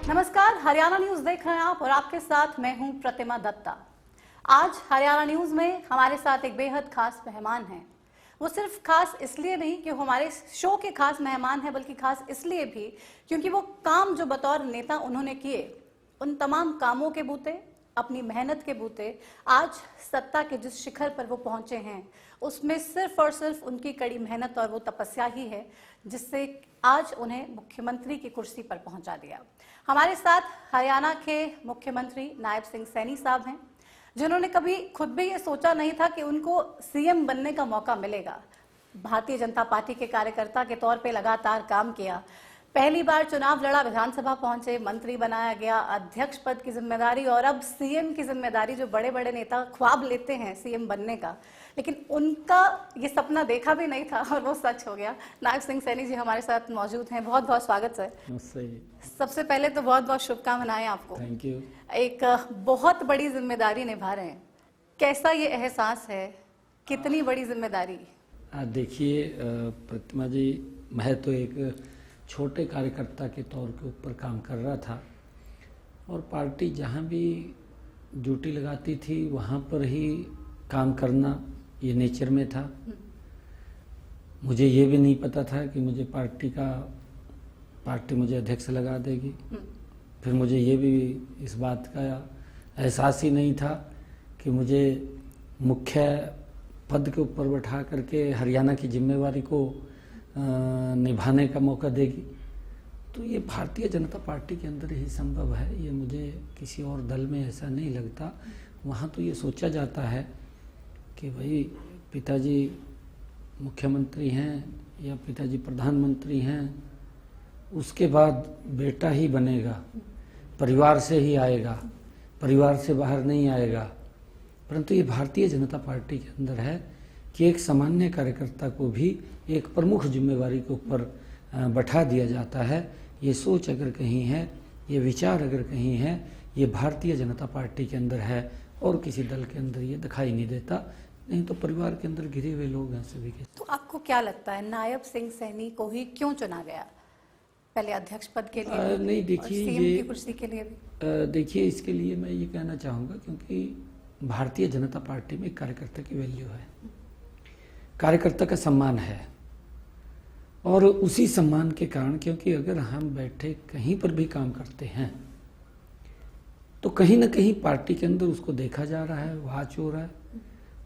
नमस्कार, हरियाणा न्यूज देख रहे हैं आप और आपके साथ मैं हूं प्रतिमा दत्ता। आज हरियाणा न्यूज में हमारे साथ एक बेहद खास मेहमान हैं। वो सिर्फ खास इसलिए नहीं कि वो हमारे शो के खास मेहमान हैं, बल्कि खास इसलिए भी क्योंकि वो काम जो बतौर नेता उन्होंने किए, उन तमाम कामों के बूते, अपनी मेहनत के बूते आज सत्ता के जिस शिखर पर वो पहुंचे हैं, उसमें सिर्फ और सिर्फ उनकी कड़ी मेहनत और वो तपस्या ही है जिससे आज उन्हें मुख्यमंत्री की कुर्सी पर पहुंचा दिया। हमारे साथ हरियाणा के मुख्यमंत्री नायब सिंह सैनी साहब हैं, जिन्होंने कभी खुद भी ये सोचा नहीं था कि उनको सीएम बनने का मौका मिलेगा। भारतीय जनता पार्टी के कार्यकर्ता के तौर पे लगातार काम किया, पहली बार चुनाव लड़ा, विधानसभा पहुंचे, मंत्री बनाया गया, अध्यक्ष पद की जिम्मेदारी और अब सीएम की जिम्मेदारी, जो बड़े बड़े नेता ख्वाब लेते हैं सीएम बनने का, लेकिन उनका ये सपना देखा भी नहीं था और वो सच हो गया। नायब सिंह सैनी जी हमारे साथ मौजूद हैं, बहुत बहुत स्वागत सर। सबसे पहले तो बहुत बहुत शुभकामनाएं आपको। Thank you. एक बहुत बड़ी जिम्मेदारी निभा रहे हैं, कैसा ये एहसास है, कितनी बड़ी जिम्मेदारी? देखिए प्रतिमा जी, मैं तो एक छोटे कार्यकर्ता के तौर के ऊपर काम कर रहा था और पार्टी जहाँ भी ड्यूटी लगाती थी वहाँ पर ही काम करना ये नेचर में था। मुझे ये भी नहीं पता था कि मुझे पार्टी मुझे अध्यक्ष लगा देगी। फिर मुझे ये भी इस बात का एहसास ही नहीं था कि मुझे मुख्य पद के ऊपर बैठा करके हरियाणा की जिम्मेवारी को निभाने का मौका देगी। तो ये भारतीय जनता पार्टी के अंदर ही संभव है, ये मुझे किसी और दल में ऐसा नहीं लगता। वहाँ तो ये सोचा जाता है कि भाई पिताजी मुख्यमंत्री हैं या पिताजी प्रधानमंत्री हैं, उसके बाद बेटा ही बनेगा, परिवार से ही आएगा, परिवार से बाहर नहीं आएगा। परंतु ये भारतीय जनता पार्टी के अंदर है कि एक सामान्य कार्यकर्ता को भी एक प्रमुख जिम्मेवारी के ऊपर बैठा दिया जाता है। ये सोच अगर कहीं है, ये विचार अगर कहीं है, ये भारतीय जनता पार्टी के अंदर है और किसी दल के अंदर ये दिखाई नहीं देता। नहीं तो परिवार के अंदर घिरे हुए लोग हैं सभी के। तो आपको क्या लगता है नायब सिंह सैनी को ही क्यों चुना गया? पहले अध्यक्ष पद के लिए नहीं, देखिए सीएम की कुर्सी के लिए भी। देखिए, इसके लिए मैं ये कहना चाहूँगा क्योंकि भारतीय जनता पार्टी में कार्यकर्ता की वैल्यू है, कार्यकर्ता का सम्मान है और उसी सम्मान के कारण, क्योंकि अगर हम बैठे कहीं पर भी काम करते हैं तो कहीं ना कहीं पार्टी के अंदर उसको देखा जा रहा है, वाच हो रहा है।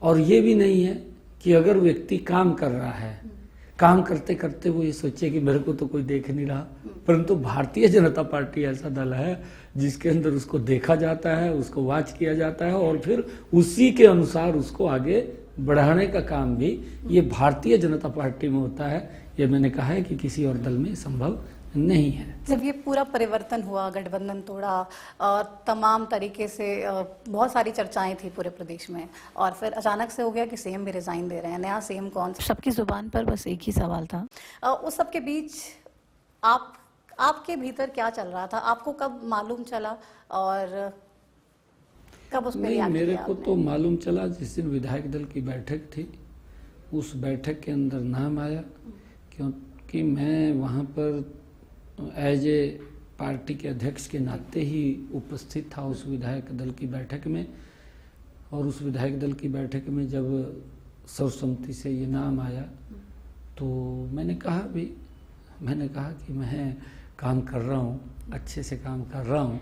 और ये भी नहीं है कि अगर व्यक्ति काम कर रहा है, काम करते करते वो ये सोचे कि मेरे को तो कोई देख नहीं रहा, परंतु भारतीय जनता पार्टी ऐसा दल है जिसके अंदर उसको देखा जाता है, उसको वाच किया जाता है और फिर उसी के अनुसार उसको आगे बढ़ाने का काम भी ये भारतीय जनता पार्टी में होता है। ये मैंने कहा है कि किसी और दल में संभव नहीं है। जब ये पूरा परिवर्तन हुआ, गठबंधन तोड़ा और तमाम तरीके से बहुत सारी चर्चाएं थी पूरे प्रदेश में, और फिर अचानक से हो गया कि सीएम भी रिजाइन दे रहे हैं, नया सीएम कौन? सबकी जुबान पर बस एक ही सवाल था। उस सब के बीच आपके भीतर क्या चल रहा था? आपको कब मालूम चला और कब उस पर? मेरे को तो मालूम चला जिस दिन विधायक दल की बैठक थी, उस बैठक के अंदर नाम आया, क्योंकि मैं वहाँ पर एज ए पार्टी के अध्यक्ष के नाते ही उपस्थित था उस विधायक दल की बैठक में। और उस विधायक दल की बैठक में जब सर्वसम्मति से ये नाम आया तो मैंने कहा कि मैं काम कर रहा हूँ, अच्छे से काम कर रहा हूँ,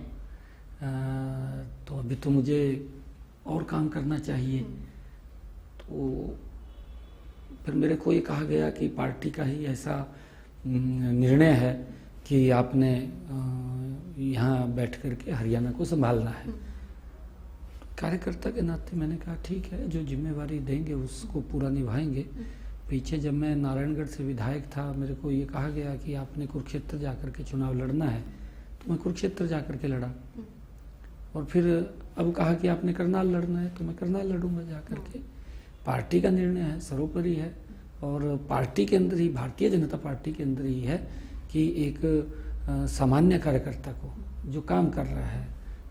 तो अभी तो मुझे और काम करना चाहिए। तो फिर मेरे को ये कहा गया कि पार्टी का ही ऐसा निर्णय है कि आपने यहाँ बैठ करके हरियाणा को संभालना है। कार्यकर्ता के नाते मैंने कहा ठीक है, जो जिम्मेवारी देंगे उसको पूरा निभाएंगे। पीछे जब मैं नारायणगढ़ से विधायक था, मेरे को ये कहा गया कि आपने कुरुक्षेत्र जाकर के चुनाव लड़ना है, तो मैं कुरुक्षेत्र जाकर के लड़ा। और फिर अब कहा कि आपने करनाल लड़ना है, तो मैं करनाल लड़ूंगा जाकर के। पार्टी का निर्णय है, सर्वोपरि है। और पार्टी के अंदर ही, भारतीय जनता पार्टी के अंदर ही है कि एक सामान्य कार्यकर्ता को जो काम कर रहा है,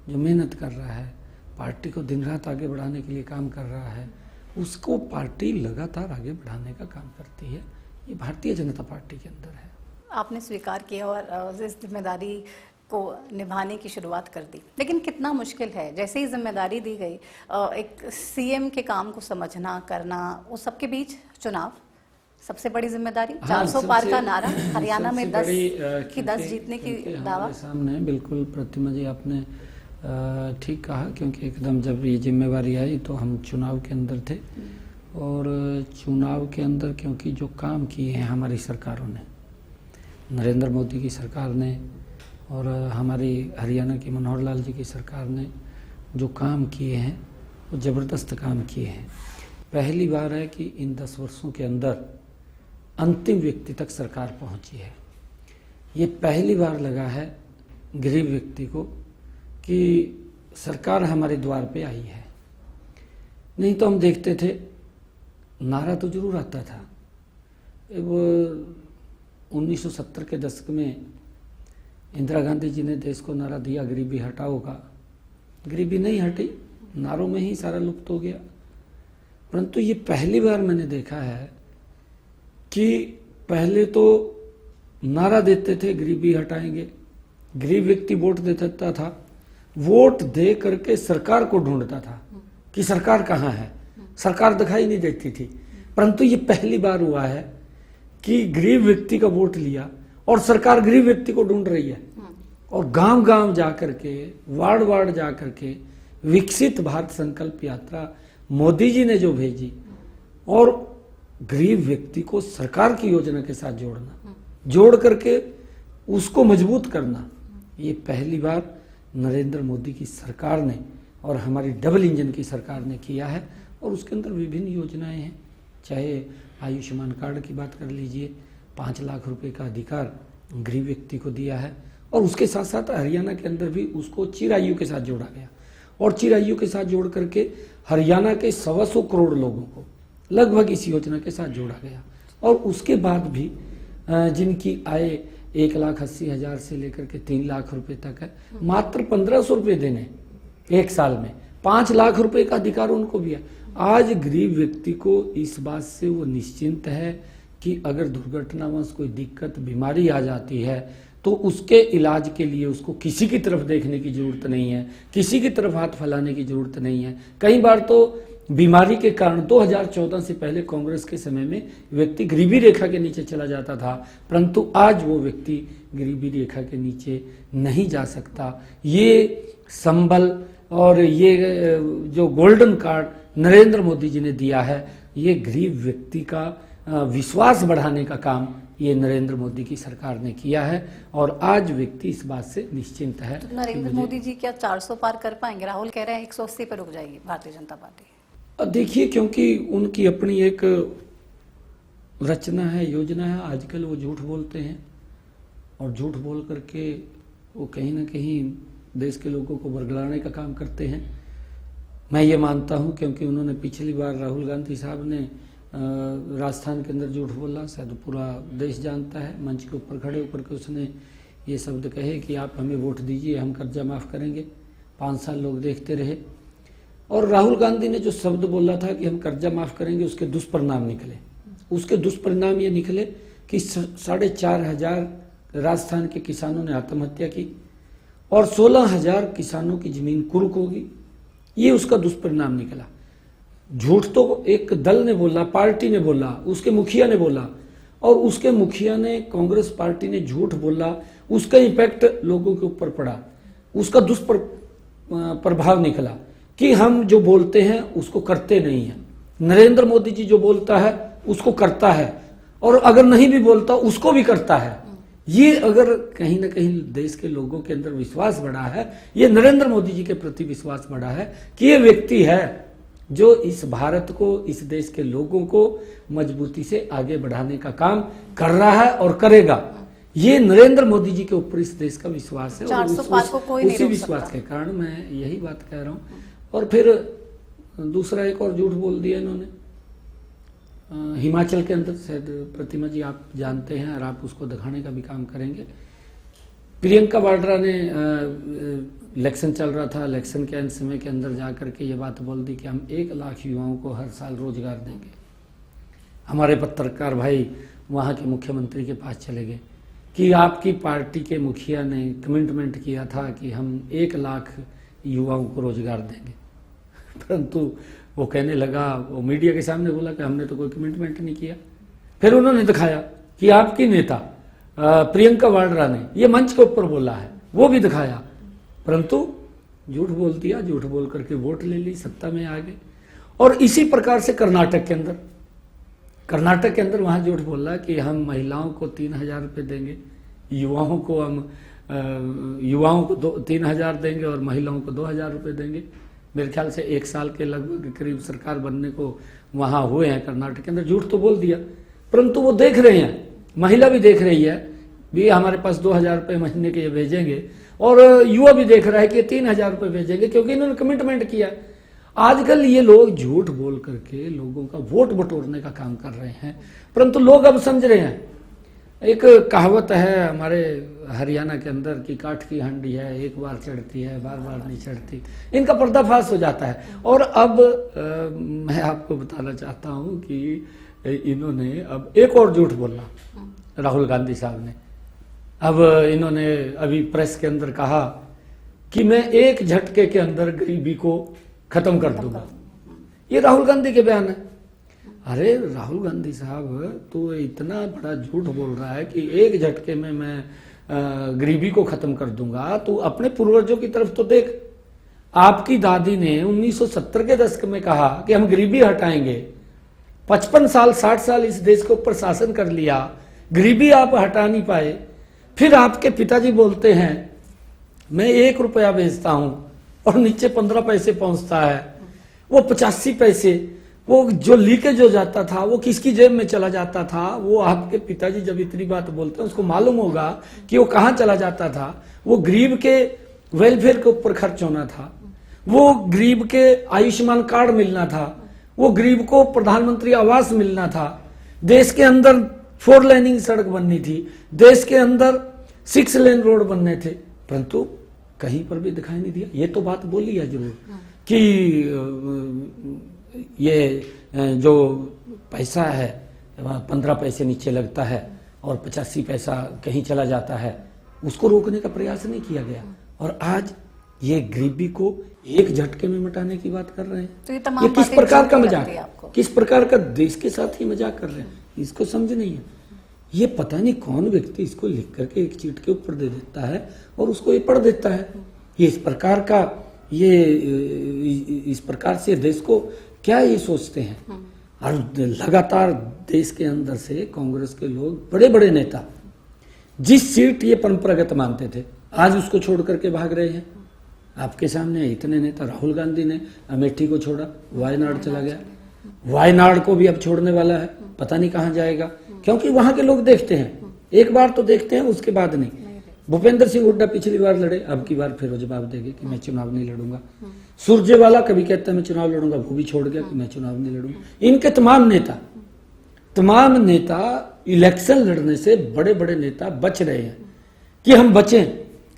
जो मेहनत कर रहा है, पार्टी को दिन रात आगे बढ़ाने के लिए काम कर रहा है, उसको पार्टी लगातार आगे बढ़ाने का काम करती है। ये भारतीय जनता पार्टी के अंदर है। आपने स्वीकार किया और इस जिम्मेदारी को निभाने की शुरुआत कर दी। लेकिन कितना मुश्किल है, जैसे ही जिम्मेदारी दी गई एक सीएम के काम को समझना करना, उस सबके बीच चुनाव सबसे बड़ी जिम्मेदारी। 400 पार का नारा, हरियाणा में 10 की 10 जीतने की दावा सामने। बिल्कुल प्रतिमा जी, आपने ठीक कहा, क्योंकि एकदम जब ये जिम्मेवारी आई तो हम चुनाव के अंदर थे, और चुनाव के अंदर क्योंकि जो काम किए हैं हमारी सरकारों ने, नरेंद्र मोदी की सरकार ने और हमारी हरियाणा की मनोहर लाल जी की सरकार ने जो काम किए हैं वो ज़बरदस्त काम किए हैं। पहली बार है कि इन 10 वर्षों के अंदर अंतिम व्यक्ति तक सरकार पहुंची है। ये पहली बार लगा है गरीब व्यक्ति को कि सरकार हमारे द्वार पे आई है। नहीं तो हम देखते थे, नारा तो जरूर आता था। वो 1970 के दशक में इंदिरा गांधी जी ने देश को नारा दिया, गरीबी हटाओ का। गरीबी नहीं हटी, नारों में ही सारा लुप्त हो गया। परंतु ये पहली बार मैंने देखा है कि पहले तो नारा देते थे गरीबी हटाएंगे, गरीब व्यक्ति वोट दे देता था, वोट दे करके सरकार को ढूंढता था कि सरकार कहाँ है, सरकार दिखाई नहीं देती थी। परंतु ये पहली बार हुआ है कि गरीब व्यक्ति का वोट लिया और सरकार गरीब व्यक्ति को ढूंढ रही है, और गांव गांव जाकर के, वार्ड वार्ड जाकर के विकसित भारत संकल्प यात्रा मोदी जी ने जो भेजी, और गरीब व्यक्ति को सरकार की योजना के साथ जोड़ना, जोड़ करके उसको मजबूत करना, ये पहली बार नरेंद्र मोदी की सरकार ने और हमारी डबल इंजन की सरकार ने किया है। और उसके अंदर विभिन्न योजनाएं हैं, चाहे आयुष्मान कार्ड की बात कर लीजिए, 5 लाख रुपए का अधिकार गरीब व्यक्ति को दिया है, और उसके साथ साथ हरियाणा के अंदर भी उसको चिरायु के साथ जोड़ा गया, और चिरायु के साथ जोड़ करके हरियाणा के 125 करोड़ लोगों को लगभग इस योजना के साथ जोड़ा गया। और उसके बाद भी जिनकी आय 1,80,000 से लेकर के 3 लाख रुपए तक है, मात्र 1,500 रुपये देने एक साल में, 5 लाख रुपए का अधिकार उनको भी है। आज गरीब व्यक्ति को इस बात से वो निश्चिंत है कि अगर दुर्घटनावश कोई दिक्कत बीमारी आ जाती है तो उसके इलाज के लिए उसको किसी की तरफ देखने की जरूरत नहीं है, किसी की तरफ हाथ फैलाने की जरूरत नहीं है। कई बार तो बीमारी के कारण 2014 से पहले कांग्रेस के समय में व्यक्ति गरीबी रेखा के नीचे चला जाता था, परंतु आज वो व्यक्ति गरीबी रेखा के नीचे नहीं जा सकता। ये संबल और ये जो गोल्डन कार्ड नरेंद्र मोदी जी ने दिया है, ये गरीब व्यक्ति का विश्वास बढ़ाने का काम ये नरेंद्र मोदी की सरकार ने किया है, और आज व्यक्ति इस बात से निश्चिंत है। तो नरेंद्र मोदी जी क्या 400 पार कर पाएंगे? राहुल कह रहे हैं 180 पर रुक जाएगी भारतीय जनता पार्टी। देखिए, क्योंकि उनकी अपनी एक रचना है, योजना है। आजकल वो झूठ बोलते हैं, और झूठ बोल करके वो कहीं ना कहीं देश के लोगों को बरगलाने का काम करते हैं। मैं ये मानता हूँ, क्योंकि उन्होंने पिछली बार राहुल गांधी साहब ने राजस्थान के अंदर झूठ बोला, शायद पूरा देश जानता है। मंच के ऊपर खड़े होकर के उसने ये शब्द कहे कि आप हमें वोट दीजिए, हम कर्जा माफ़ करेंगे। 5 साल लोग देखते रहे, और राहुल गांधी ने जो शब्द बोला था कि हम कर्जा माफ़ करेंगे, उसके दुष्परिणाम निकले। उसके दुष्परिणाम ये निकले कि 4,500 राजस्थान के किसानों ने आत्महत्या की, और 16,000 किसानों की जमीन कुर्क होगी। ये उसका दुष्परिणाम निकला। झूठ तो एक दल ने बोला, पार्टी ने बोला, उसके मुखिया ने बोला, और उसके मुखिया ने, कांग्रेस पार्टी ने झूठ बोला, उसका इम्पैक्ट लोगों के ऊपर पड़ा, उसका दुष्प्रभाव निकला कि हम जो बोलते हैं उसको करते नहीं हैं। नरेंद्र मोदी जी जो बोलता है उसको करता है, और अगर नहीं भी बोलता उसको भी करता है। ये अगर कहीं ना कहीं देश के लोगों के अंदर विश्वास बढ़ा है, ये नरेंद्र मोदी जी के प्रति विश्वास बढ़ा है कि ये व्यक्ति है जो इस भारत को, इस देश के लोगों को मजबूती से आगे बढ़ाने का काम कर रहा है और करेगा। ये नरेंद्र मोदी जी के ऊपर इस देश का विश्वास है, और उसी विश्वास के कारण मैं यही बात कह रहा हूँ। और फिर दूसरा एक और झूठ बोल दिया इन्होंने, हिमाचल के अंदर, शायद प्रतिमा जी आप जानते हैं और आप उसको दिखाने का भी काम करेंगे। प्रियंका वाड्रा ने इलेक्शन चल रहा था, इलेक्शन के अंत समय के अंदर जाकर के ये बात बोल दी कि हम 1 लाख युवाओं को हर साल रोजगार देंगे। हमारे पत्रकार भाई वहाँ के मुख्यमंत्री के पास चले गए कि आपकी पार्टी के मुखिया ने कमिटमेंट किया था कि हम 1 लाख युवाओं को रोजगार देंगे, परंतु वो कहने लगा, वो मीडिया के सामने बोला कि हमने तो कोई कमिटमेंट नहीं किया। फिर उन्होंने दिखाया कि आपकी नेता प्रियंका वाड्रा ने ये मंच के ऊपर बोला है, वो भी दिखाया, परंतु झूठ बोल दिया, झूठ बोल करके वोट ले ली, सत्ता में आ गए। और इसी प्रकार से कर्नाटक के अंदर वहां झूठ बोला कि हम महिलाओं को 3,000 रुपये देंगे, युवाओं को हम 3,000 देंगे और महिलाओं को 2,000 रुपये देंगे। मेरे ख्याल से 1 साल के लगभग करीब सरकार बनने को वहां हुए हैं कर्नाटक के अंदर। झूठ तो बोल दिया, परंतु वो देख रहे हैं, महिला भी देख रही है भी हमारे पास 2,000 रुपये महीने के ये भेजेंगे, और युवा भी देख रहा है कि 3,000 रुपये भेजेंगे, क्योंकि इन्होंने कमिटमेंट किया। आजकल ये लोग झूठ बोल करके लोगों का वोट बटोरने का काम कर रहे हैं, परंतु लोग अब समझ रहे हैं। एक कहावत है हमारे हरियाणा के अंदर कि काठ की हांडी है, एक बार चढ़ती है, बार बार नहीं चढ़ती। इनका पर्दाफाश हो जाता है। और अब मैं आपको बताना चाहता हूं कि इन्होंने अब एक और झूठ बोला, राहुल गांधी साहब ने। अब इन्होंने अभी प्रेस के अंदर कहा कि मैं 1 झटके के अंदर गरीबी को खत्म कर दूंगा। ये राहुल गांधी के बयान है। अरे राहुल गांधी साहब तो इतना बड़ा झूठ बोल रहा है कि 1 झटके में मैं गरीबी को खत्म कर दूंगा। तो अपने पूर्वजों की तरफ तो देख, आपकी दादी ने 1970 के दशक में कहा कि हम गरीबी हटाएंगे। 55 साल 60 साल इस देश के ऊपर शासन कर लिया, गरीबी आप हटा नहीं पाए। फिर आपके पिताजी बोलते हैं मैं 1 रुपया भेजता हूं और नीचे 15 पैसे पहुंचता है। वो 85 पैसे वो जो लीकेज हो जाता था वो किसकी जेब में चला जाता था? वो आपके पिताजी जब इतनी बात बोलते हैं उसको मालूम होगा कि वो कहां चला जाता था। वो गरीब के वेलफेयर के ऊपर खर्च होना था, वो गरीब के आयुष्मान कार्ड मिलना था, वो गरीब को प्रधानमंत्री आवास मिलना था, देश के अंदर 4 लेनिंग सड़क बननी थी, देश के अंदर 6 लेन रोड बनने थे, परंतु कहीं पर भी दिखाई नहीं दिया। ये तो बात बोली है जरूर कि ये जो पैसा है 15 पैसे नीचे लगता है और 85 पैसा कहीं चला जाता है, उसको रोकने का प्रयास नहीं किया गया। और आज ये गरीबी को 1 झटके में मिटाने की बात कर रहे हैं। तो ये ये किस प्रकार का मजाक, आपको? किस प्रकार का देश के साथ ही मजाक कर रहे हैं, इसको समझ नहीं है। ये पता नहीं कौन व्यक्ति इसको लिख करके एक चीट के ऊपर दे देता है और उसको ये पढ़ देता है। ये इस प्रकार का इस प्रकार से देश को क्या ये सोचते हैं। और लगातार देश के अंदर से कांग्रेस के लोग बड़े बड़े नेता जिस सीट ये परंपरागत मानते थे आज उसको छोड़ करके भाग रहे हैं। आपके सामने इतने नेता, राहुल गांधी ने अमेठी को छोड़ा, वायनाड चला गया, वायनाड को भी अब छोड़ने वाला है, पता नहीं कहां जाएगा, क्योंकि वहां के लोग देखते हैं, एक बार तो देखते हैं उसके बाद नहीं। भूपेंद्र सिंह हुड्डा पिछली बार लड़े, अब की बार फिर वो जवाब देंगे कि मैं चुनाव नहीं लड़ूंगा। सुरजेवाला कभी कहता है मैं चुनाव लड़ूंगा, वो भी छोड़ गया कि मैं चुनाव नहीं लड़ूंगा। इनके तमाम नेता इलेक्शन लड़ने से बड़े बड़े नेता बच रहे हैं कि हम बचें,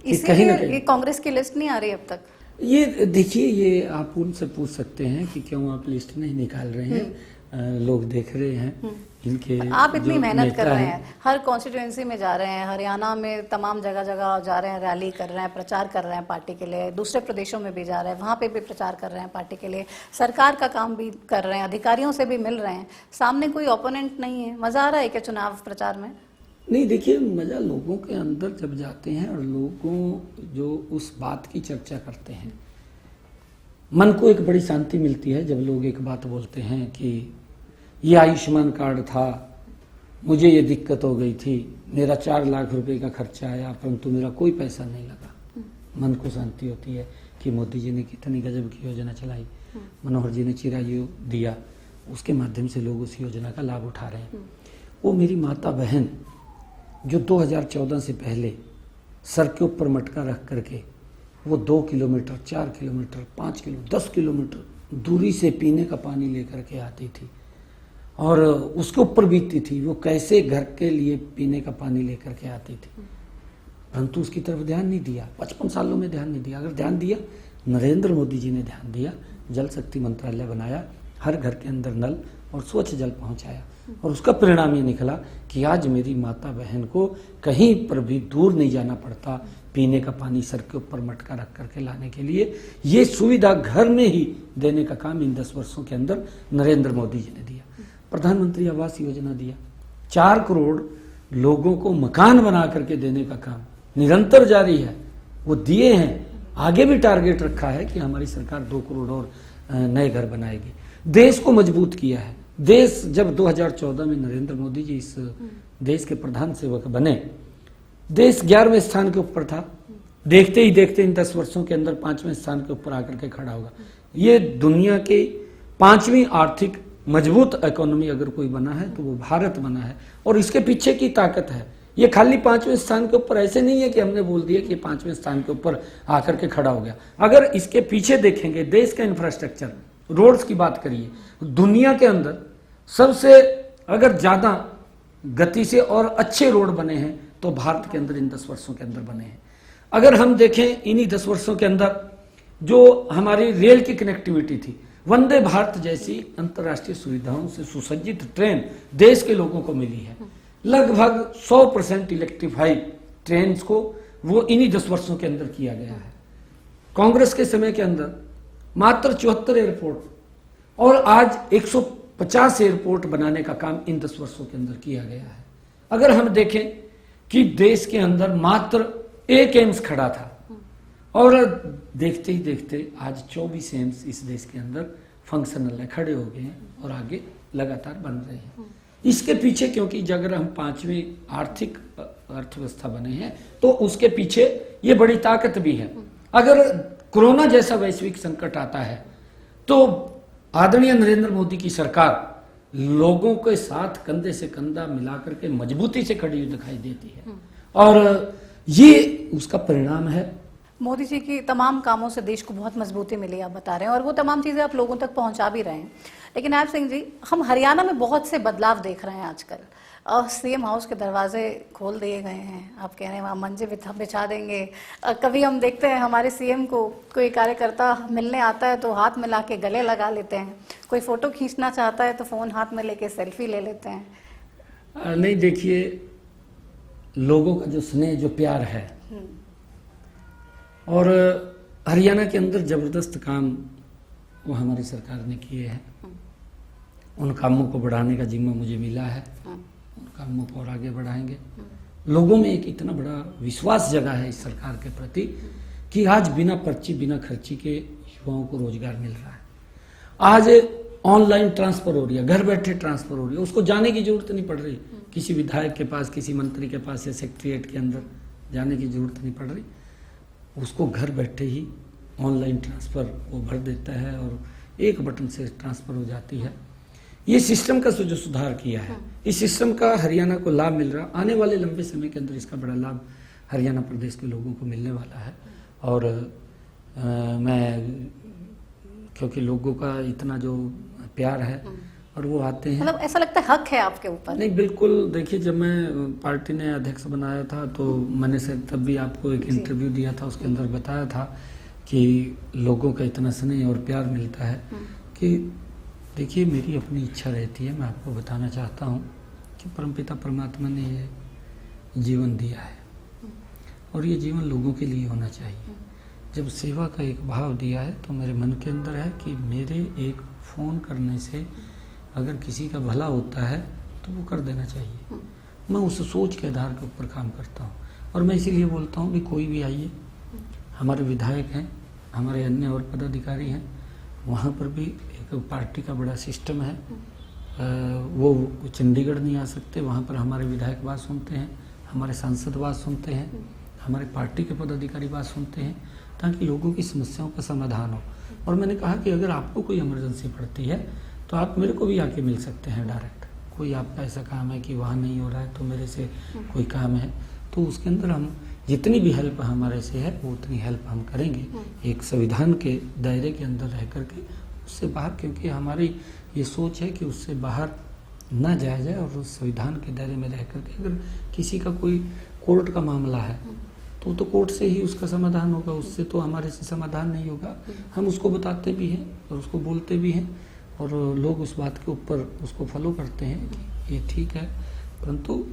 कि कहीं ना कहीं। ये कांग्रेस की लिस्ट नहीं आ रही अब तक। ये देखिए, ये आप उनसे पूछ सकते हैं कि क्यों आप लिस्ट नहीं निकाल रहे हैं। लोग देख रहे हैं इनके, आप इतनी मेहनत कर रहे हैं, हर कॉन्स्टिट्यूएंसी में जा रहे हैं, हरियाणा में तमाम जगह जगह जा रहे हैं, रैली कर रहे हैं, प्रचार कर रहे हैं पार्टी के लिए, दूसरे प्रदेशों में भी जा रहे हैं, वहाँ पे भी प्रचार कर रहे हैं पार्टी के लिए, सरकार का काम भी कर रहे हैं, अधिकारियों से भी मिल रहे हैं, सामने कोई ओपोनेंट नहीं है। मजा आ रहा है क्या चुनाव प्रचार में? नहीं, देखिए मजा लोगों के अंदर जब जाते हैं और लोगों जो उस बात की चर्चा करते हैं, मन को एक बड़ी शांति मिलती है जब लोग एक बात बोलते हैं कि ये आयुष्मान कार्ड था, मुझे ये दिक्कत हो गई थी, मेरा 4 लाख रुपए का खर्चा आया परंतु मेरा कोई पैसा नहीं लगा। मन को शांति होती है कि मोदी जी ने कितनी गजब की योजना चलाई, मनोहर जी ने चिरायु दिया, उसके माध्यम से लोग उस योजना का लाभ उठा रहे हैं। वो मेरी माता बहन जो 2014 से पहले सर के ऊपर मटका रख करके वो 2 किलोमीटर, 4 किलोमीटर, 5 किलोमीटर, 10 किलोमीटर दूरी से पीने का पानी लेकर के आती थी और उसके ऊपर बीतती थी, वो कैसे घर के लिए पीने का पानी लेकर के आती थी, परंतु उसकी तरफ ध्यान नहीं दिया। 55 सालों में ध्यान नहीं दिया। अगर ध्यान दिया, नरेंद्र मोदी जी ने ध्यान दिया, जल शक्ति मंत्रालय बनाया, हर घर के अंदर नल और स्वच्छ जल पहुंचाया। और उसका परिणाम ये निकला कि आज मेरी माता बहन को कहीं पर भी दूर नहीं जाना पड़ता पीने का पानी सर के ऊपर मटका रख करके लाने के लिए। ये सुविधा घर में ही देने का काम इन 10 वर्षों के अंदर नरेंद्र मोदी जी ने दिया। प्रधानमंत्री आवास योजना दिया, 4 करोड़ लोगों को मकान बना करके देने का काम निरंतर जारी है, वो दिए हैं। आगे भी टारगेट रखा है कि हमारी सरकार 2 करोड़ और नए घर बनाएगी। देश को मजबूत किया है। देश जब 2014 में नरेंद्र मोदी जी इस देश के प्रधान सेवक बने, देश 11वें स्थान के ऊपर था। देखते ही देखते इन 10 वर्षों के अंदर 5वें स्थान के ऊपर आकर के खड़ा होगा। ये दुनिया की 5वीं आर्थिक मजबूत इकोनॉमी अगर कोई बना है तो वो भारत बना है, और इसके पीछे की ताकत है। ये खाली 5वें स्थान के ऊपर ऐसे नहीं है कि हमने बोल दिया कि 5वें स्थान के ऊपर आकर के खड़ा हो गया। अगर इसके पीछे देखेंगे, देश का इंफ्रास्ट्रक्चर, रोड्स की बात करिए, दुनिया के अंदर सबसे अगर ज्यादा गति से और अच्छे रोड बने हैं तो भारत के अंदर इन 10 वर्षों के अंदर बने हैं। अगर हम देखें इन्हीं 10 वर्षों के अंदर जो हमारी रेल की कनेक्टिविटी थी, वंदे भारत जैसी अंतर्राष्ट्रीय सुविधाओं से सुसज्जित ट्रेन देश के लोगों को मिली है। लगभग 100% इलेक्ट्रीफाइड ट्रेन को वो इन्हीं 10 वर्षों के अंदर किया गया है। कांग्रेस के समय के अंदर मात्र 74 एयरपोर्ट और आज 150 एयरपोर्ट बनाने का काम इन 10 वर्षों के अंदर किया गया है। अगर हम देखें कि देश के अंदर मात्र एक एम्स खड़ा था और देखते ही देखते आज 24 एम्स इस देश के अंदर फंक्शनल है, खड़े हो गए हैं और आगे लगातार बन रहे हैं। इसके पीछे क्योंकि अगर हम 5वीं आर्थिक अर्थव्यवस्था बने हैं तो उसके पीछे ये बड़ी ताकत भी है। अगर कोरोना जैसा वैश्विक संकट आता है तो आदरणीय नरेंद्र मोदी की सरकार लोगों के साथ कंधे से कंधा मिलाकर के मजबूती से खड़ी हुई दिखाई देती है, और ये उसका परिणाम है। मोदी जी की तमाम कामों से देश को बहुत मजबूती मिली, आप बता रहे हैं, और वो तमाम चीज़ें आप लोगों तक पहुंचा भी रहे हैं। लेकिन नायब सिंह जी, हम हरियाणा में बहुत से बदलाव देख रहे हैं आजकल। सीएम हाउस के दरवाजे खोल दिए गए हैं, आप कह रहे हैं वहाँ मंजे बिछा देंगे। कभी हम देखते हैं हमारे सीएम को कोई कार्यकर्ता मिलने आता है तो हाथ मिला के गले लगा लेते हैं, कोई फोटो खींचना चाहता है तो फ़ोन हाथ में लेके सेल्फी ले लेते हैं। नहीं, देखिए, लोगों का जो स्नेह, जो प्यार है, और हरियाणा के अंदर जबरदस्त काम वो हमारी सरकार ने किए हैं। उन कामों को बढ़ाने का जिम्मा मुझे मिला है, उन कामों को और आगे बढ़ाएंगे। लोगों में एक इतना बड़ा विश्वास जगा है इस सरकार के प्रति कि आज बिना पर्ची, बिना खर्ची के युवाओं को रोजगार मिल रहा है। आज ऑनलाइन ट्रांसफर हो रही है, घर बैठे ट्रांसफर हो रही है, उसको जाने की जरूरत नहीं पड़ रही, किसी विधायक के पास, किसी मंत्री के पास या सेक्रेटरीट के अंदर जाने की जरूरत नहीं पड़ रही। उसको घर बैठे ही ऑनलाइन ट्रांसफ़र वो भर देता है और एक बटन से ट्रांसफ़र हो जाती है। ये सिस्टम का जो सुधार किया है, इस सिस्टम का हरियाणा को लाभ मिल रहा। आने वाले लंबे समय के अंदर इसका बड़ा लाभ हरियाणा प्रदेश के लोगों को मिलने वाला है। और मैं, क्योंकि लोगों का इतना जो प्यार है और वो आते हैं, मतलब ऐसा लगता है हक है आपके ऊपर। नहीं, बिल्कुल। देखिए, जब मैं पार्टी ने अध्यक्ष बनाया था तो मैंने से तब भी आपको एक इंटरव्यू दिया था, उसके अंदर बताया था कि लोगों का इतना स्नेह और प्यार मिलता है कि देखिए, मेरी अपनी इच्छा रहती है, मैं आपको बताना चाहता हूँ कि परमपिता परमात्मा ने ये जीवन दिया है और ये जीवन लोगों के लिए होना चाहिए। जब सेवा का एक भाव दिया है तो मेरे मन के अंदर है कि मेरे एक फ़ोन करने से अगर किसी का भला होता है तो वो कर देना चाहिए। मैं उस सोच के आधार के ऊपर काम करता हूँ और मैं इसीलिए बोलता हूँ कि कोई भी आइए, हमारे विधायक हैं, हमारे अन्य और पदाधिकारी हैं, वहाँ पर भी एक पार्टी का बड़ा सिस्टम है। वो चंडीगढ़ नहीं आ सकते, वहाँ पर हमारे विधायक बात सुनते हैं, हमारे सांसद बात सुनते हैं, हमारे पार्टी के पदाधिकारी बात सुनते हैं, ताकि लोगों की समस्याओं का समाधान हो। और मैंने कहा कि अगर आपको कोई इमरजेंसी पड़ती है तो आप मेरे को भी आके मिल सकते हैं डायरेक्ट। कोई आपका ऐसा काम है कि वहाँ नहीं हो रहा है तो मेरे से कोई काम है, तो उसके अंदर हम जितनी भी हेल्प हमारे से है वो उतनी हेल्प हम करेंगे, एक संविधान के दायरे के अंदर रह करके। उससे बाहर, क्योंकि हमारी ये सोच है कि उससे बाहर ना जाया जाए और उस संविधान के दायरे में रह करके अगर किसी का कोई कोर्ट का मामला है तो कोर्ट से ही उसका समाधान होगा, उससे तो हमारे से समाधान नहीं होगा। हम उसको बताते भी हैं और उसको बोलते भी हैं और लोग उस बात के ऊपर उसको फॉलो करते हैं कि ये ठीक है। परंतु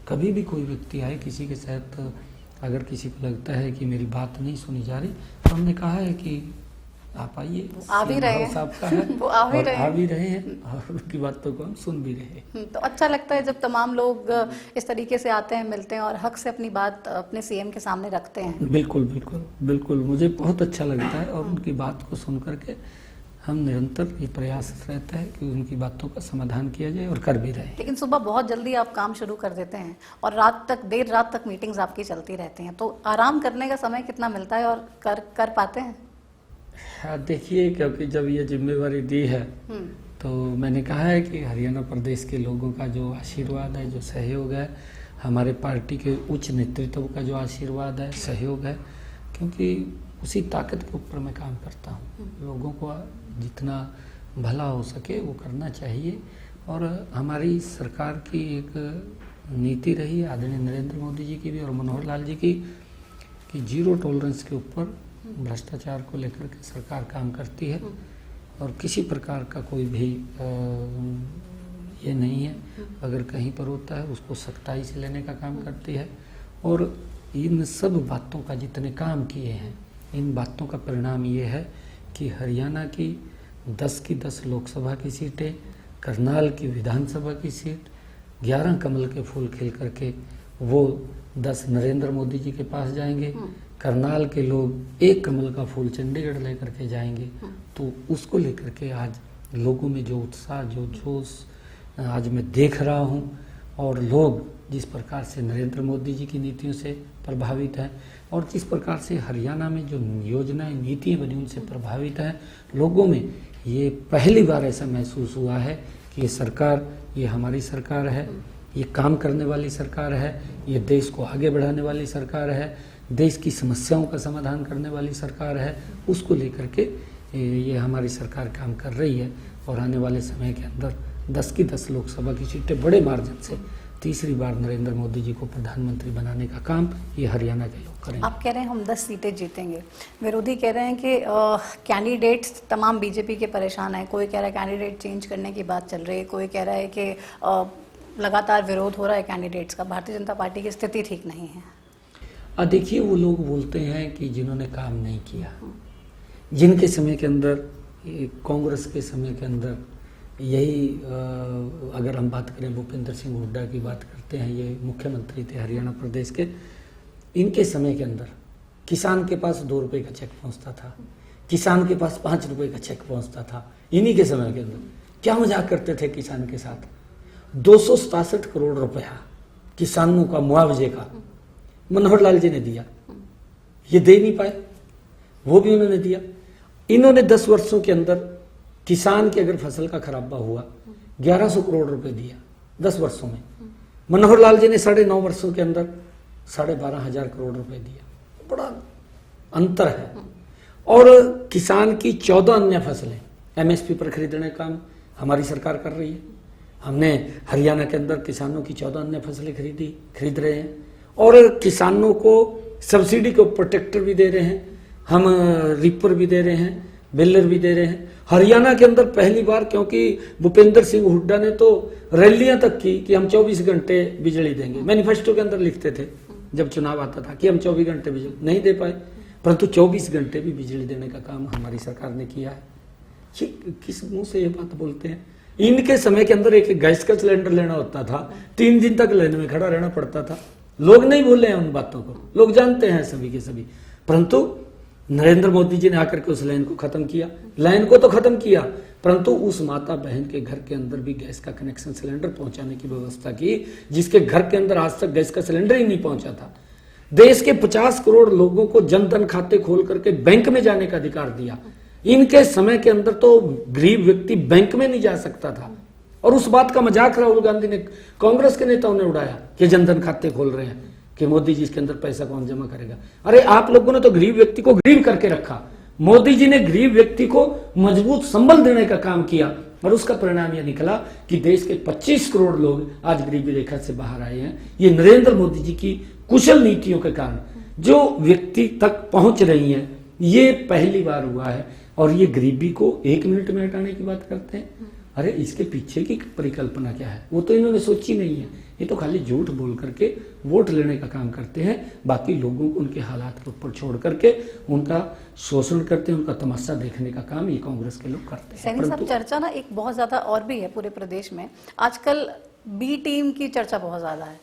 कभी भी कोई व्यक्ति आए किसी के साथ, अगर किसी को लगता है कि मेरी बात नहीं सुनी जा रही, तो हमने कहा है कि आप आइए, आ भी रहे हैं, साहब का है वो आ भी रहे हैं और उनकी बातों को हम सुन भी रहे हैं। तो अच्छा लगता है जब तमाम लोग इस तरीके से आते हैं, मिलते हैं और हक से अपनी बात अपने सीएम के सामने रखते हैं। बिल्कुल बिल्कुल बिल्कुल, मुझे बहुत अच्छा लगता है और उनकी बात को सुन करके हम निरंतर ये प्रयास रहता है कि उनकी बातों का समाधान किया जाए और कर भी रहे। लेकिन सुबह बहुत जल्दी आप काम शुरू कर देते हैं और रात तक, देर रात तक मीटिंग्स आपकी चलती रहती हैं, तो आराम करने का समय कितना मिलता है और कर पाते हैं? हाँ, देखिए, क्योंकि जब ये जिम्मेवारी दी है तो मैंने कहा है कि हरियाणा प्रदेश के लोगों का जो आशीर्वाद है, जो सहयोग है, हमारे पार्टी के उच्च नेतृत्व का जो आशीर्वाद है, सहयोग है, क्योंकि उसी ताकत के ऊपर मैं काम करता हूँ। लोगों को जितना भला हो सके वो करना चाहिए। और हमारी सरकार की एक नीति रही, आदरणीय नरेंद्र मोदी जी की भी और मनोहर लाल जी की, कि जीरो टॉलरेंस के ऊपर भ्रष्टाचार को लेकर के सरकार काम करती है और किसी प्रकार का कोई भी ये नहीं है, अगर कहीं पर होता है उसको सख्ताई से लेने का काम करती है। और इन सब बातों का जितने काम किए हैं, इन बातों का परिणाम ये है कि हरियाणा की 10 की 10 लोकसभा की सीटें, करनाल की विधानसभा की सीट, 11 कमल के फूल खिल करके वो 10 नरेंद्र मोदी जी के पास जाएंगे। करनाल के लोग 1 कमल का फूल चंडीगढ़ लेकर के जाएंगे। तो उसको लेकर के आज लोगों में जो उत्साह, जो जोश आज मैं देख रहा हूँ, और लोग जिस प्रकार से नरेंद्र मोदी जी की नीतियों से प्रभावित हैं और जिस प्रकार से हरियाणा में जो योजनाएं, नीतियाँ बनी उनसे प्रभावित हैं, लोगों में ये पहली बार ऐसा महसूस हुआ है कि ये सरकार, ये हमारी सरकार है, ये काम करने वाली सरकार है, ये देश को आगे बढ़ाने वाली सरकार है, देश की समस्याओं का समाधान करने वाली सरकार है। उसको लेकर के ये हमारी सरकार काम कर रही है और आने वाले समय के अंदर 10 की 10 लोकसभा की सीटें बड़े मार्जिन से तीसरी बार नरेंद्र मोदी जी को प्रधानमंत्री बनाने का काम ये हरियाणा के लोग करेंगे। आप कह रहे हैं हम 10 सीटें जीतेंगे, विरोधी कह रहे हैं कि कैंडिडेट्स तमाम बीजेपी के परेशान हैं। कोई कह रहा है कैंडिडेट चेंज करने की बात चल रही है, कोई कह रहा है कि लगातार विरोध हो रहा है कैंडिडेट्स का, भारतीय जनता पार्टी की स्थिति ठीक नहीं है। देखिए, वो लोग बोलते हैं कि जिन्होंने काम नहीं किया, जिनके समय के अंदर, कांग्रेस के समय के अंदर यही, अगर हम बात करें भूपेंद्र सिंह हुड्डा की बात करते हैं, ये मुख्यमंत्री थे हरियाणा प्रदेश के, इनके समय के अंदर किसान के पास 2 रुपये का चेक पहुंचता था, किसान के पास 5 रुपये का चेक पहुंचता था। इन्हीं के समय के अंदर क्या मजाक करते थे किसान के साथ। 267 करोड़ रुपया किसानों का मुआवजे का मनोहर लाल जी ने दिया, ये दे नहीं पाए, वो भी उन्होंने दिया। इन्होंने 10 वर्षों के अंदर किसान की अगर फसल का खराबा हुआ 1100 करोड़ रुपए दिया 10 वर्षों में। मनोहर लाल जी ने 9.5 वर्षों के अंदर 12,500 करोड़ रुपए दिया। बड़ा अंतर है। और किसान की 14 अन्य फसलें एमएसपी पर खरीदने का काम हमारी सरकार कर रही है। हमने हरियाणा के अंदर किसानों की 14 अन्य फसलें खरीद रहे हैं और किसानों को सब्सिडी के ऊपर ट्रैक्टर भी दे रहे हैं, हम रीपर भी दे रहे हैं, बेलर भी दे रहे हैं। हरियाणा के अंदर पहली बार, क्योंकि भूपेंद्र सिंह हुड्डा ने तो रैलियां तक की कि हम 24 घंटे बिजली देंगे। मैनिफेस्टो के अंदर लिखते थे जब चुनाव आता था कि हम 24 घंटे बिजली नहीं दे पाए, परंतु 24 घंटे भी बिजली देने का काम हमारी सरकार ने किया है। किस मुंह से ये बात बोलते हैं? इनके समय के अंदर एक गैस का सिलेंडर लेना होता था, 3 दिन तक लाइन में खड़ा रहना पड़ता था। लोग नहीं भूल रहे हैं उन बातों को, लोग जानते हैं सभी के सभी। परंतु नरेंद्र मोदी जी ने आकर के उस लाइन को खत्म किया, लाइन को तो खत्म किया, परंतु उस माता बहन के घर के अंदर भी गैस का कनेक्शन सिलेंडर पहुंचाने की व्यवस्था की, जिसके घर के अंदर आज तक गैस का सिलेंडर ही नहीं पहुंचा था। देश के 50 करोड़ लोगों को जनधन खाते खोल करके बैंक में जाने का अधिकार दिया। इनके समय के अंदर तो गरीब व्यक्ति बैंक में नहीं जा सकता था और उस बात का मजाक राहुल गांधी ने, कांग्रेस के नेताओं ने उड़ाया कि जनधन खाते खोल रहे हैं, कि मोदी जी इसके अंदर पैसा कौन जमा करेगा। अरे आप लोगों ने तो गरीब व्यक्ति को गरीब करके रखा। मोदी जी ने गरीब व्यक्ति को मजबूत संबल देने का काम किया और उसका परिणाम यह निकला कि देश के 25 करोड़ लोग आज गरीबी रेखा से बाहर आए हैं। ये नरेंद्र मोदी जी की कुशल नीतियों के कारण जो व्यक्ति तक पहुंच रही हैं, ये पहली बार हुआ है। और ये गरीबी को 1 मिनट में हटाने की बात करते हैं। अरे इसके पीछे की परिकल्पना क्या है वो तो इन्होंने सोची नहीं है। ये तो खाली झूठ बोल करके वोट लेने का काम करते हैं, बाकी लोगों को उनके हालात के ऊपर छोड़ करके उनका शोषण करते हैं, उनका तमाशा देखने का काम ये कांग्रेस के लोग करते हैं। सैनी साहब, चर्चा ना एक बहुत ज्यादा और भी है पूरे प्रदेश में आजकल, बी टीम की चर्चा बहुत ज़्यादा है।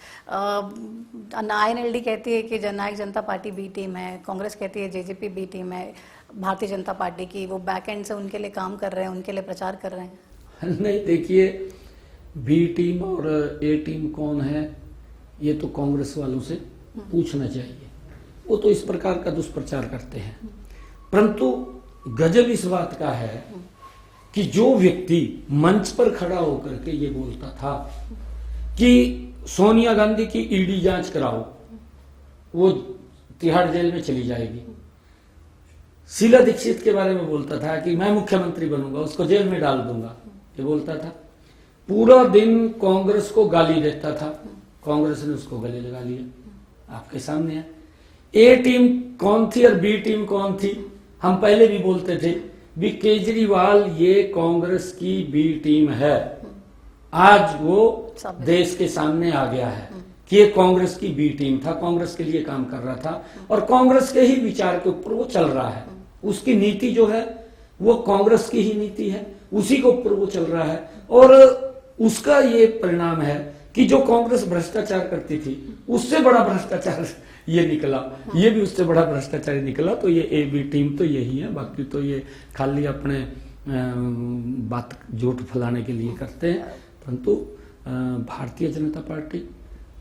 INLD कहती है कि जननायक जनता पार्टी बी टीम है, कांग्रेस कहती है JJP बी टीम है, भारतीय जनता पार्टी की वो बैक एंड से उनके लिए काम कर रहे हैं, उनके लिए प्रचार कर रहे हैं। नहीं, देखिए बी टीम और ए टीम कौन है ये तो कांग्रेस वालों से पूछना चाहिए, वो तो इस प्रकार का दुष्प्रचार करते हैं। परंतु गजब इस बात का है कि जो व्यक्ति मंच पर खड़ा होकर के ये बोलता था कि सोनिया गांधी की ईडी जांच कराओ, वो तिहाड़ जेल में चली जाएगी। शीला दीक्षित के बारे में बोलता था कि मैं मुख्यमंत्री बनूंगा, उसको जेल में डाल दूंगा, ये बोलता था। पूरा दिन कांग्रेस को गाली देता था, कांग्रेस ने उसको गले लगा लिया, आपके सामने है। ए टीम कौन थी और बी टीम कौन थी, हम पहले भी बोलते थे भी केजरीवाल ये कांग्रेस की बी टीम है। आज वो देश के सामने आ गया है कि ये कांग्रेस की बी टीम था, कांग्रेस के लिए काम कर रहा था और कांग्रेस के ही विचार के ऊपर वो चल रहा है। उसकी नीति जो है वो कांग्रेस की ही नीति है, उसी के ऊपर वो चल रहा है। और उसका ये परिणाम है कि जो कांग्रेस भ्रष्टाचार करती थी उससे बड़ा भ्रष्टाचार ये निकला, ये भी उससे बड़ा भ्रष्टाचार निकला। तो ये ए बी टीम तो यही है, बाकी तो ये खाली अपने बात झूठ फैलाने के लिए करते हैं। परंतु भारतीय जनता पार्टी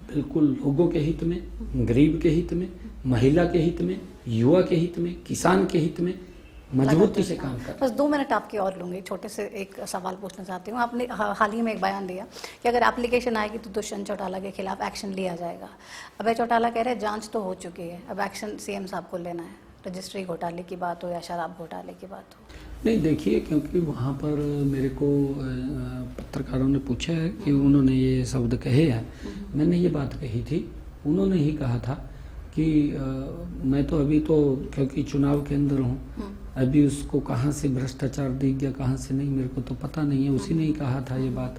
बिल्कुल लोगों के हित में, गरीब के हित में, महिला के हित में, युवा के हित में, किसान के हित में मजबूती से काम कर। बस 2 मिनट आपके और लूंगी, छोटे से एक सवाल पूछना चाहती हूँ। आपने हाल ही में एक बयान दिया कि अगर एप्लीकेशन आएगी तो दुष्यंत चौटाला के खिलाफ एक्शन लिया जाएगा। अभय चौटाला कह रहे हैं जांच तो हो चुकी है, अब एक्शन CM साहब को लेना है, रजिस्ट्री घोटाले की बात हो या शराब घोटाले की बात हो। नहीं, देखिए, क्योंकि वहाँ पर मेरे को पत्रकारों ने पूछा है कि उन्होंने ये शब्द कहे हैं, मैंने ये बात कही थी, उन्होंने ही कहा था कि मैं तो अभी तो क्योंकि चुनाव के अंदर हूँ, अभी उसको कहाँ से भ्रष्टाचार दिख गया कहाँ से नहीं मेरे को तो पता नहीं है, उसी ने ही कहा था ये बात।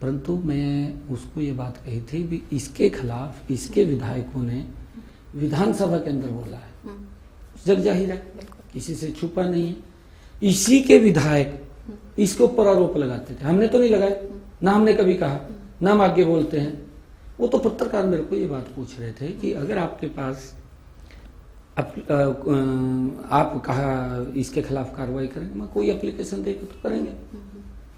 परंतु मैं उसको ये बात कही थी भी इसके खिलाफ इसके विधायकों ने विधानसभा के अंदर बोला है, जग जाहिर है, किसी से छुपा नहीं है। इसी के विधायक इसके ऊपर आरोप लगाते थे, हमने तो नहीं लगाए, ना हमने कभी कहा, ना हम आगे बोलते हैं। वो तो पत्रकार मेरे को ये बात पूछ रहे थे कि अगर आपके पास आप कहा इसके खिलाफ कार्रवाई करेंगे, मैं कोई एप्लीकेशन देगा तो करेंगे।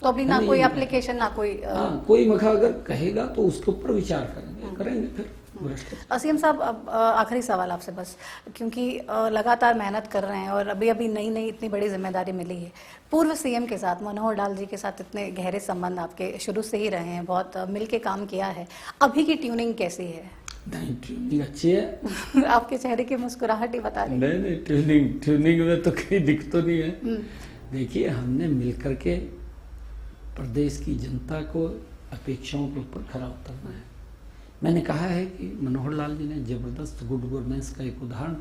तो अभी ना कोई एप्लीकेशन ना कोई कोई मखा अगर कहेगा तो उसके ऊपर विचार करेंगे फिर। CM साहब, अब आखिरी सवाल आपसे बस, क्योंकि लगातार मेहनत कर रहे हैं और अभी अभी नई इतनी बड़ी जिम्मेदारी मिली है। पूर्व CM के साथ, मनोहर लाल जी के साथ इतने गहरे संबंध आपके शुरू से ही रहे हैं, बहुत मिलके काम किया है, अभी की ट्यूनिंग कैसी है? नहीं, ट्यूनिंग अच्छी है। आपके चेहरे की मुस्कुराहट ही बता रही है। नहीं, ट्यूनिंग में तो कहीं दिख तो नहीं है। देखिए, हमने मिलकर के प्रदेश की जनता को अपेक्षाओं के ऊपर खरा उतरना है। मैंने कहा है कि मनोहर लाल जी ने जबरदस्त गुड गवर्नेंस का एक उदाहरण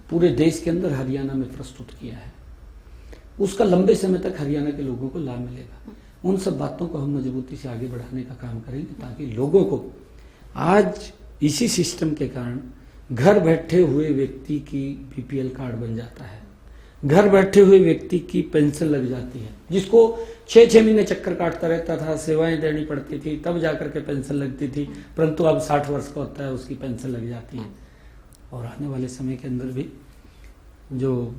पूरे देश के अंदर हरियाणा में प्रस्तुत किया है, उसका लंबे समय तक हरियाणा के लोगों को लाभ मिलेगा। उन सब बातों को हम मजबूती से आगे बढ़ाने का काम करेंगे ताकि लोगों को आज इसी सिस्टम के कारण घर बैठे हुए व्यक्ति की BPL कार्ड बन जाता है, घर बैठे हुए व्यक्ति की पेंशन लग जाती है, जिसको 6-6 महीने चक्कर काटता रहता था, सेवाएं देनी पड़ती थी, तब जाकर के पेंशन लगती थी। परंतु अब 60 वर्ष का होता है उसकी पेंशन लग जाती है। और आने वाले समय के अंदर भी जो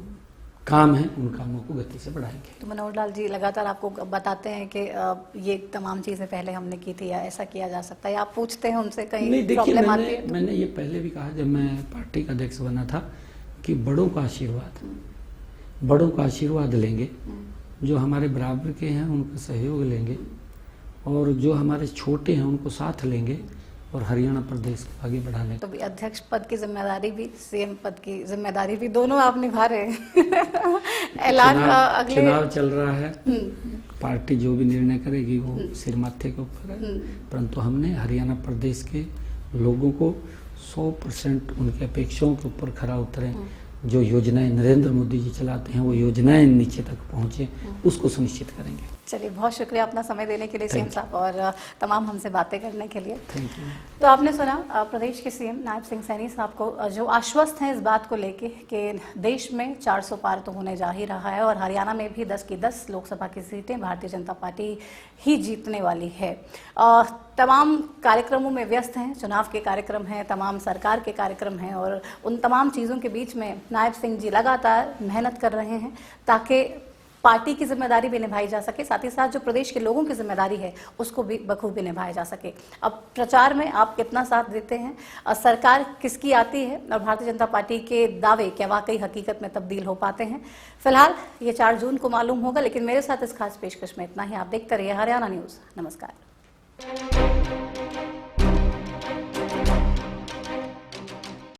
काम है उन कामों को गति से बढ़ाएंगे। तो मनोहर लाल जी लगातार आपको बताते हैं कि ये तमाम चीजें पहले हमने की थी या ऐसा किया जा सकता है, या आप पूछते हैं उनसे कहीं? नहीं, देखिए, मैंने ये पहले भी कहा जब मैं पार्टी का अध्यक्ष बना था कि बड़ों का आशीर्वाद लेंगे, जो हमारे बराबर के हैं उनका सहयोग लेंगे और जो हमारे छोटे हैं उनको साथ लेंगे और हरियाणा प्रदेश को आगे बढ़ाने। तो अध्यक्ष पद की जिम्मेदारी भी, CM पद की जिम्मेदारी भी, दोनों आप निभा रहे हैं। ऐलान अगले चुनाव चल रहा है, पार्टी जो भी निर्णय करेगी वो सिर माथे के ऊपर है। परंतु हमने हरियाणा प्रदेश के लोगों को 100% उनकी अपेक्षाओं के ऊपर खरा उतरे जो योजनाएं नरेंद्र मोदी जी चलाते हैं वो योजनाएं नीचे तक पहुंचे, उसको सुनिश्चित करेंगे। चलिए, बहुत शुक्रिया अपना समय देने के लिए सीएम साहब और तमाम हमसे बातें करने के लिए। Thank you. तो आपने सुना प्रदेश के सीएम नायब सिंह सैनी साहब को, जो आश्वस्त हैं इस बात को लेके कि देश में 400 पार तो होने जा ही रहा है और हरियाणा में भी 10 की 10 लोकसभा की सीटें भारतीय जनता पार्टी ही जीतने वाली है। तमाम कार्यक्रमों में व्यस्त हैं, चुनाव के कार्यक्रम हैं, तमाम सरकार के कार्यक्रम हैं और उन तमाम चीज़ों के बीच में नायब सिंह जी लगातार मेहनत कर रहे हैं ताकि पार्टी की जिम्मेदारी भी निभाई जा सके, साथ ही साथ जो प्रदेश के लोगों की जिम्मेदारी है उसको भी बखूबी निभाया जा सके। अब प्रचार में आप कितना साथ देते हैं, सरकार किसकी आती है और भारतीय जनता पार्टी के दावे क्या वाकई हकीकत में तब्दील हो पाते हैं, फिलहाल ये 4 जून को मालूम होगा। लेकिन मेरे साथ इस खास पेशकश में इतना ही। आप देखते रहिए हरियाणा न्यूज़। नमस्कार।